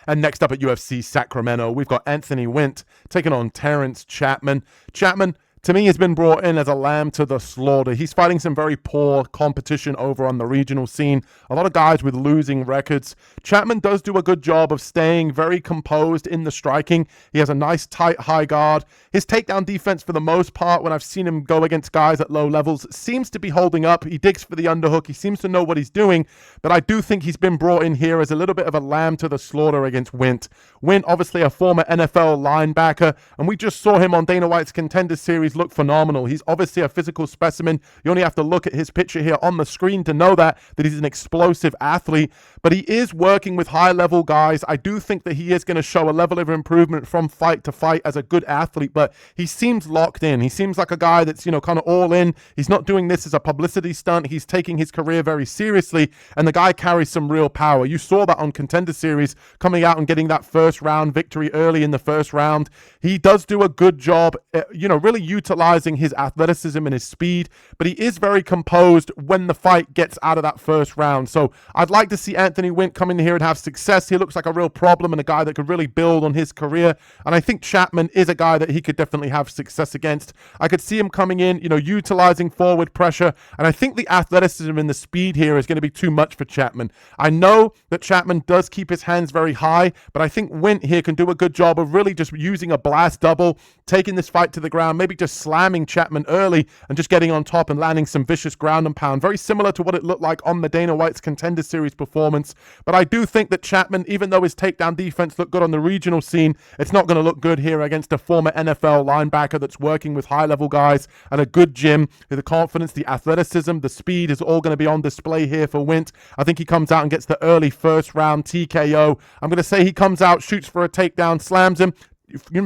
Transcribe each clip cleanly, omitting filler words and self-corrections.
And next up at UFC Sacramento, we've got Anthony Wint taking on Terrance Chatman. Chatman, to me, has been brought in as a lamb to the slaughter. He's fighting some very poor competition over on the regional scene. A lot of guys with losing records. Chatman does do a good job of staying very composed in the striking. He has a nice, tight, high guard. His takedown defense, for the most part, when I've seen him go against guys at low levels, seems to be holding up. He digs for the underhook. He seems to know what he's doing. But I do think he's been brought in here as a little bit of a lamb to the slaughter against Wint. Wint, obviously a former NFL linebacker, and we just saw him on Dana White's Contender Series look phenomenal. He's obviously a physical specimen. You only have to look at his picture here on the screen to know that he's an explosive athlete, but he is working with high-level guys. I do think that he is going to show a level of improvement from fight to fight as a good athlete, but he seems locked in. He seems like a guy that's, kind of all in. He's not doing this as a publicity stunt. He's taking his career very seriously, and the guy carries some real power. You saw that on Contender Series, coming out and getting that first round victory early in the first round. He does do a good job, really utilizing his athleticism and his speed, but he is very composed when the fight gets out of that first round. So I'd like to see Anthony Wint come in here and have success. He looks like a real problem and a guy that could really build on his career, and I think Chatman is a guy that he could definitely have success against. I could see him coming in, utilizing forward pressure, and I think the athleticism and the speed here is going to be too much for Chatman. I know that Chatman does keep his hands very high, but I think Wint here can do a good job of really just using a blast double, taking this fight to the ground, maybe just slamming Chatman early and just getting on top and landing some vicious ground and pound. Very similar to what it looked like on the Dana White's Contender Series performance. But I do think that Chatman, even though his takedown defense looked good on the regional scene, it's not going to look good here against a former NFL linebacker that's working with high-level guys at a good gym. The confidence, the athleticism, the speed is all going to be on display here for Wint. I think he comes out and gets the early first round TKO. I'm going to say he comes out, shoots for a takedown, slams him,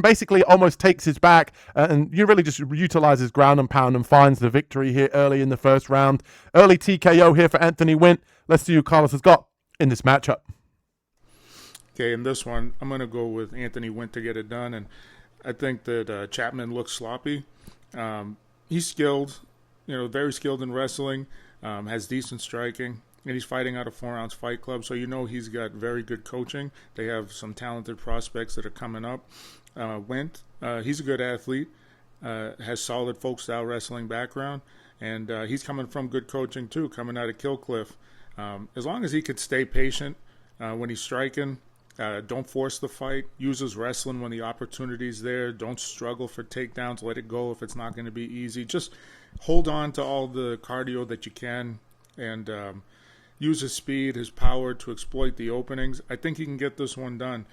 basically almost takes his back, and you really just utilizes ground and pound and finds the victory here early in the first round. Early TKO here for Anthony Wint. Let's see who Carlos has got in this matchup. Okay, in this one, I'm going to go with Anthony Wint to get it done, and I think that Chatman looks sloppy. He's skilled, very skilled in wrestling, has decent striking, and he's fighting out of 4-ounce Fight Club, so he's got very good coaching. They have some talented prospects that are coming up. Wint, he's a good athlete, has solid folk-style wrestling background, and he's coming from good coaching too, coming out of Killcliff. As long as he could stay patient when he's striking, don't force the fight, use his wrestling when the opportunity's there, don't struggle for takedowns, let it go if it's not going to be easy. Just hold on to all the cardio that you can, and use his speed, his power to exploit the openings. I think he can get this one done.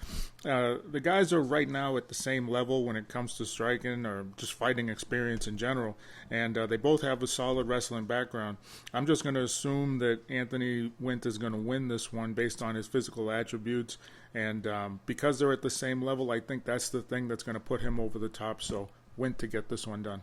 The guys are right now at the same level when it comes to striking or just fighting experience in general, and they both have a solid wrestling background. I'm just going to assume that Anthony Wint is going to win this one based on his physical attributes, and because they're at the same level, I think that's the thing that's going to put him over the top, so Wint to get this one done.